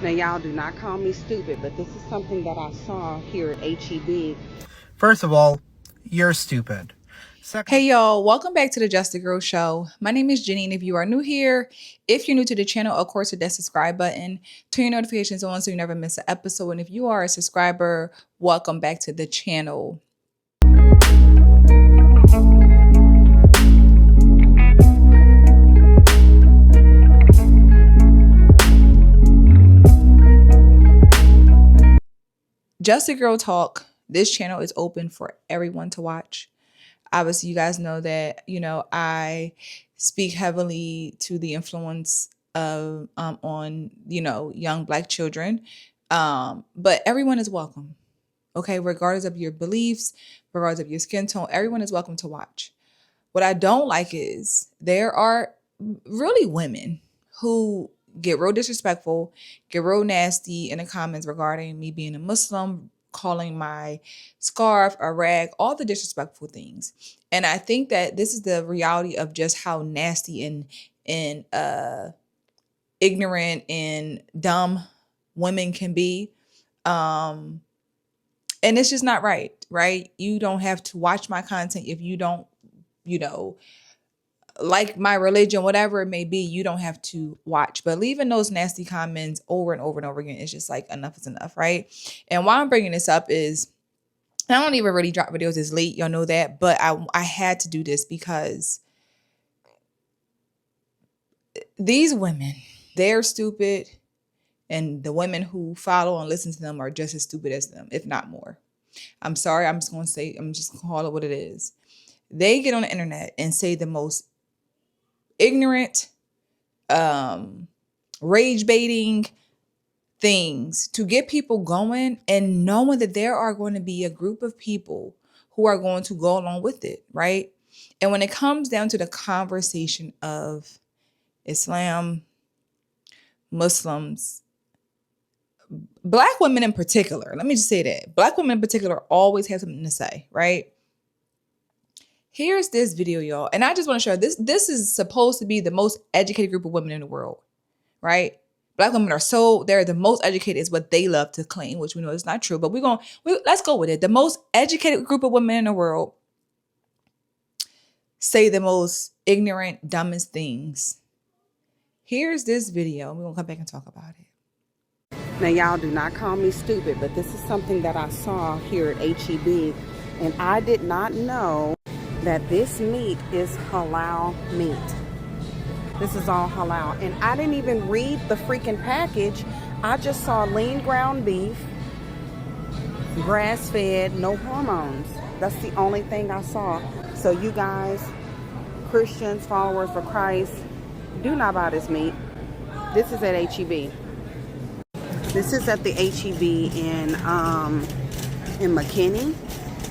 Now, y'all do not call me stupid, but this is something that I saw here at HEB. First of all, you're stupid. Hey y'all, welcome back to the Just a Girl Show. My name is Jenny, and if you are new here, if you're new to the channel, of course, hit that subscribe button, turn your notifications on so you never miss an episode. And if you are a subscriber, welcome back to the channel. Just a Girl Talk. This channel is open for everyone to watch. Obviously, you guys know that, I speak heavily to the influence of on, young Black children. But everyone is welcome. Okay, regardless of your beliefs, regardless of your skin tone, everyone is welcome to watch. What I don't like is there are really women who get real disrespectful, get real nasty in the comments regarding me being a Muslim, calling my scarf a rag, all the disrespectful things. And I think that this is the reality of just how nasty and ignorant and dumb women can be. And it's just not right, right? You don't have to watch my content if you don't, like my religion, whatever it may be, you don't have to watch. But leaving those nasty comments over and over and over again is just like enough is enough, right? And why I'm bringing this up is I don't even really drop videos this late, y'all know that, but I had to do this because these women, they're stupid, and the women who follow and listen to them are just as stupid as them, if not more. I'm sorry, I'm just gonna call it what it is. They get on the internet and say the most ignorant, rage baiting things to get people going, and knowing that there are going to be a group of people who are going to go along with it, right? And when it comes down to the conversation of Islam, Muslims, Black women in particular, let me just say that Black women in particular always have something to say, right? Here's this video, y'all. And I just want to show this. This is supposed to be the most educated group of women in the world, right? Black women they're the most educated is what they love to claim, which we know is not true, but let's go with it. The most educated group of women in the world say the most ignorant, dumbest things. Here's this video. We're gonna come back and talk about it. Now, y'all do not call me stupid, but this is something that I saw here at HEB, and I did not know that this meat is halal meat. This is all halal. And I didn't even read the freaking package. I just saw lean ground beef, grass-fed, no hormones. That's the only thing I saw. So you guys, Christians, followers for Christ, do not buy this meat. This is at HEB. This is at the HEB in McKinney.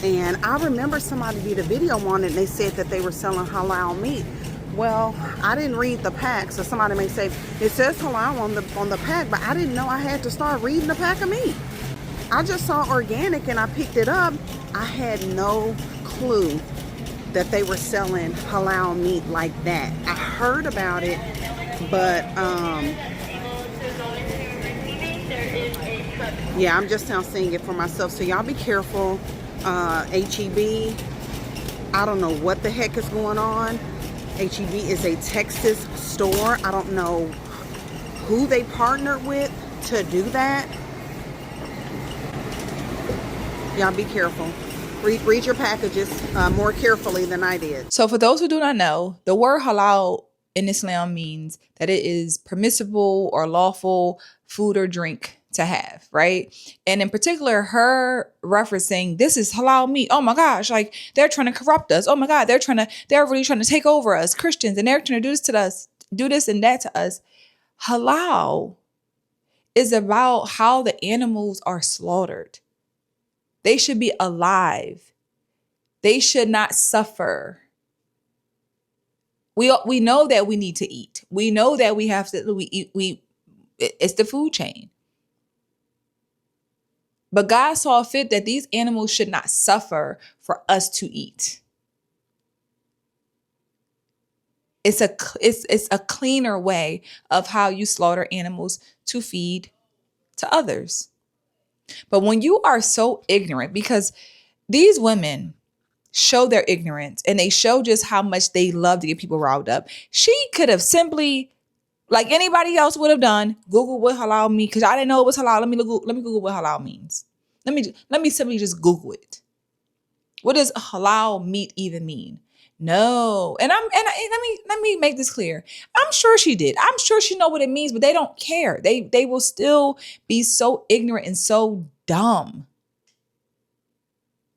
And I remember somebody did a video on it, and they said that they were selling halal meat. Well, I didn't read the pack, so somebody may say, it says halal on the pack, but I didn't know I had to start reading the pack of meat. I just saw organic and I picked it up. I had no clue that they were selling halal meat like that. I heard about it, but yeah, I'm just now seeing it for myself. So y'all be careful. HEB, I don't know what the heck is going on. HEB is a Texas store. I don't know who they partnered with to do that. Y'all be careful. Read your packages more carefully than I did. So for those who do not know, the word halal in Islam means that it is permissible or lawful food or drink to have, right? And in particular, her referencing this is halal meat. Oh my gosh, like they're trying to corrupt us. Oh my God, they're really trying to take over us Christians, and they're trying to do this to us, do this and that to us. Halal is about how the animals are slaughtered. They should be alive. They should not suffer. We know that we need to eat. We know that we have to it's the food chain. But God saw fit that these animals should not suffer for us to eat. It's a cleaner way of how you slaughter animals to feed to others. But when you are so ignorant, because these women show their ignorance and they show just how much they love to get people riled up. She could have simply, like anybody else would have done, Google what halal means, because I didn't know it was halal. Let me Google what halal means. Let me simply just Google it. What does halal meat even mean? No. And let me make this clear. I'm sure she did. I'm sure she know what it means, but they don't care. They will still be so ignorant and so dumb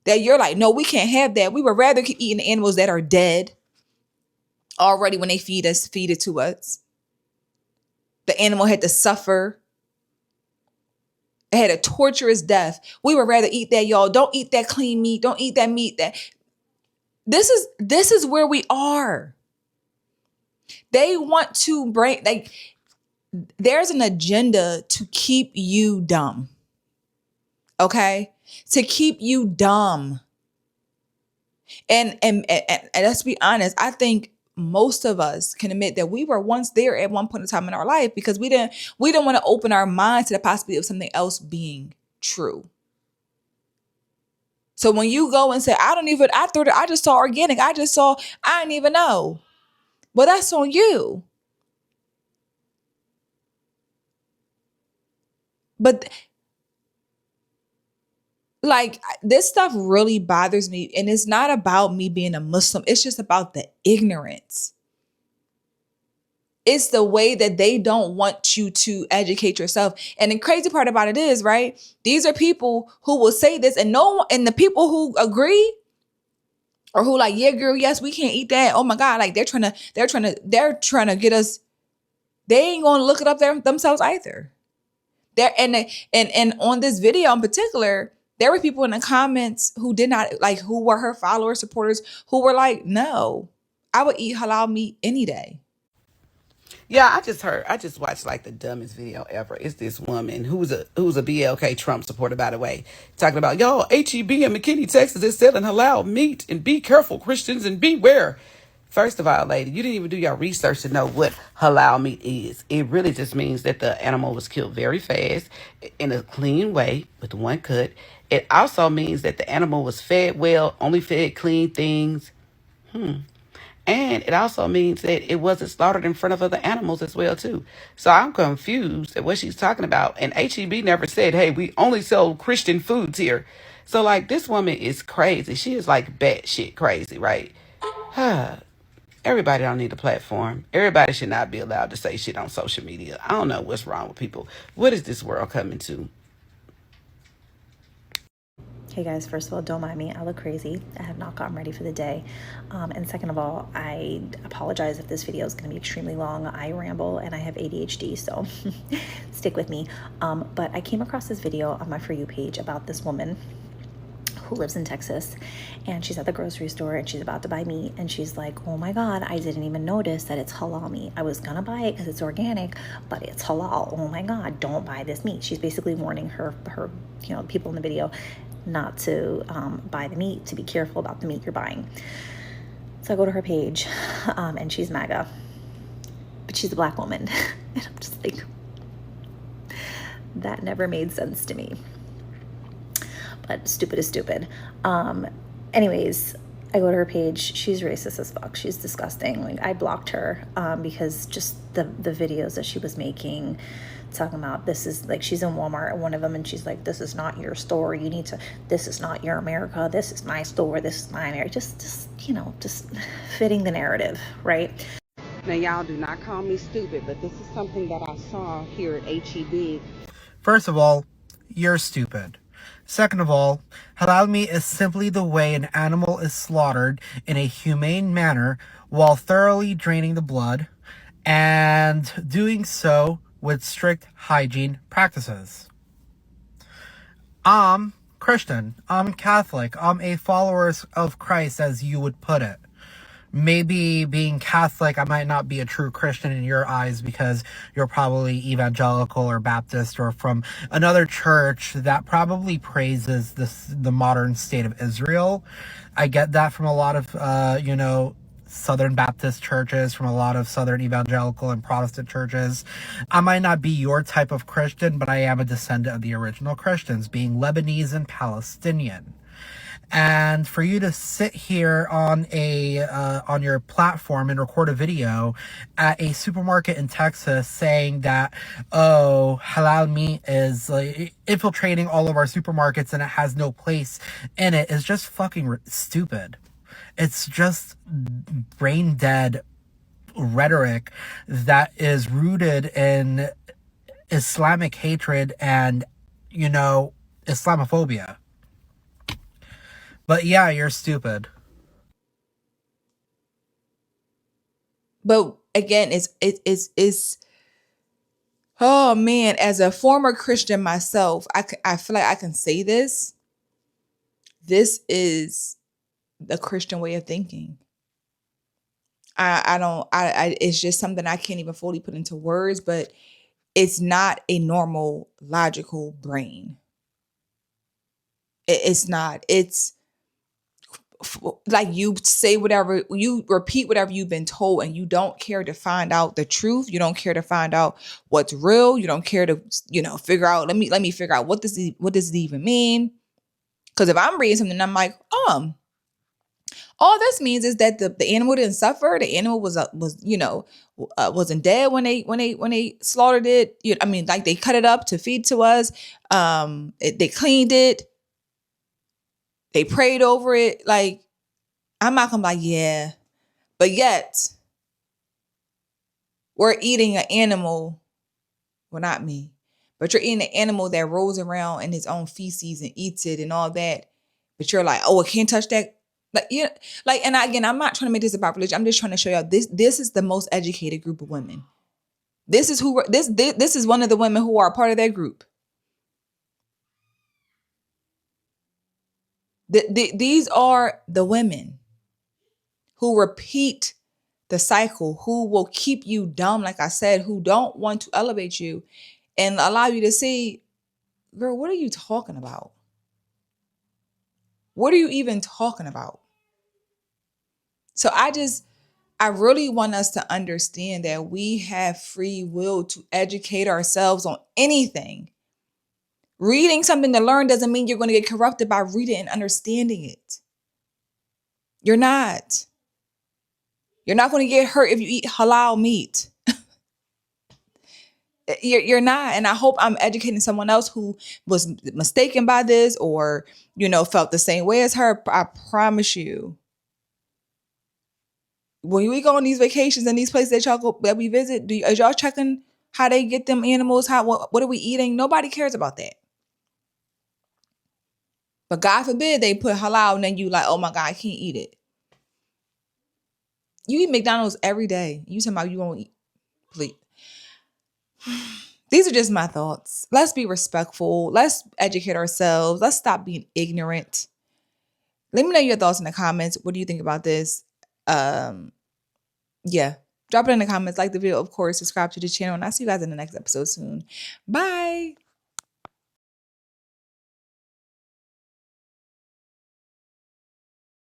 that you're like, no, we can't have that. We would rather keep eating animals that are dead already when they feed it to us. The animal had to suffer. It had a torturous death. We would rather eat that, y'all. Don't eat that clean meat. Don't eat that meat. This is where we are. They want to bring, like, there's an agenda to keep you dumb. Okay? To keep you dumb. And let's be honest, I think most of us can admit that we were once there at one point in time in our life because we didn't want to open our mind to the possibility of something else being true. So when you go and say, I just saw organic, I didn't even know. Well, that's on you. But like, this stuff really bothers me. And it's not about me being a Muslim. It's just about the ignorance. It's the way that they don't want you to educate yourself. And the crazy part about it is, right? These are people who will say this, and and the people who agree or who like, yeah, girl, yes, we can't eat that. Oh my God. Like they're trying to get us. They ain't going to look it up themselves either. And on this video in particular, there were people in the comments who did not like, who were her followers, supporters, who were like, no, I would eat halal meat any day. Yeah, I just watched like the dumbest video ever. It's this woman who's a BLK Trump supporter, by the way, talking about, y'all, HEB in McKinney, Texas is selling halal meat, and be careful, Christians, and beware. First of all, lady, you didn't even do your research to know what halal meat is. It really just means that the animal was killed very fast in a clean way with one cut. It also means that the animal was fed well, only fed clean things. And it also means that it wasn't slaughtered in front of other animals as well, too. So I'm confused at what she's talking about. And HEB never said, hey, we only sell Christian foods here. So, like, this woman is crazy. She is, like, batshit crazy, right? Everybody don't need a platform. Everybody should not be allowed to say shit on social media. I don't know what's wrong with people. What is this world coming to? Hey guys, first of all, don't mind me. I look crazy. I have not gotten ready for the day. And second of all, I apologize if this video is going to be extremely long. I ramble and I have ADHD, so stick with me. But I came across this video on my For You page about this woman who lives in Texas, and she's at the grocery store and she's about to buy meat, and she's like, oh my God, I didn't even notice that it's halal meat. I was gonna buy it because it's organic, but it's halal. Oh my God, don't buy this meat. She's basically warning her people in the video not to buy the meat, to be careful about the meat you're buying. So I go to her page, and she's MAGA, but she's a black woman. And I'm just like, that never made sense to me. But stupid is stupid. Anyways, I go to her page. She's racist as fuck. She's disgusting. Like, I blocked her because just the videos that she was making, talking about, this is like, she's in Walmart, one of them, and she's like, this is not your store. You need to, this is not your America. This is my store. This is my America. Just fitting the narrative, right? Now, y'all do not call me stupid, but this is something that I saw here at HEB. First of all, you're stupid. Second of all, halal meat is simply the way an animal is slaughtered in a humane manner while thoroughly draining the blood and doing so with strict hygiene practices. I'm Christian. I'm Catholic. I'm a follower of Christ, as you would put it. Maybe being Catholic, I might not be a true Christian in your eyes because you're probably evangelical or Baptist or from another church that probably praises the modern state of Israel. I get that from a lot of, Southern Baptist churches, from a lot of Southern evangelical and Protestant churches. I might not be your type of Christian, but I am a descendant of the original Christians, being Lebanese and Palestinian. And for you to sit here on on your platform and record a video at a supermarket in Texas saying that, oh, halal meat is like infiltrating all of our supermarkets and it has no place in it is just fucking stupid. It's just brain dead rhetoric that is rooted in Islamic hatred and, Islamophobia. But yeah, you're stupid. But again, it's oh man, as a former Christian myself, I feel like I can say this. This is the Christian way of thinking. It's just something I can't even fully put into words, but it's not a normal logical brain. It's not. It's like you say whatever, you repeat whatever you've been told, and you don't care to find out the truth. You don't care to find out what's real. You don't care to, figure out, let me figure out what does it even mean? Because if I'm reading something, I'm like, all this means is that the animal didn't suffer. The animal wasn't dead when they slaughtered it. Like they cut it up to feed to us. They cleaned it. They prayed over it. Like, I'm not gonna be like, yeah, but yet we're eating an animal. Well, not me, but you're eating an animal that rolls around in his own feces and eats it and all that. But you're like, oh, I can't touch that. And again, I'm not trying to make this about religion. I'm just trying to show y'all this is the most educated group of women. This is this is one of the women who are a part of that group. These are the women who repeat the cycle, who will keep you dumb, like I said, who don't want to elevate you and allow you to see, girl, what are you talking about? What are you even talking about? So I really want us to understand that we have free will to educate ourselves on anything. Reading something to learn doesn't mean you're going to get corrupted by reading and understanding it. You're not. You're not going to get hurt if you eat halal meat. You're not. And I hope I'm educating someone else who was mistaken by this or, felt the same way as her. I promise you. When we go on these vacations and these places that we visit, are y'all checking how they get them animals? What are we eating? Nobody cares about that. But God forbid they put halal and then you like, oh my God, I can't eat it. You eat McDonald's every day. You talking about you won't eat. Please. These are just my thoughts. Let's be respectful. Let's educate ourselves. Let's stop being ignorant. Let me know your thoughts in the comments. What do you think about this? Yeah. Drop it in the comments. Like the video, of course. Subscribe to the channel. And I'll see you guys in the next episode soon. Bye.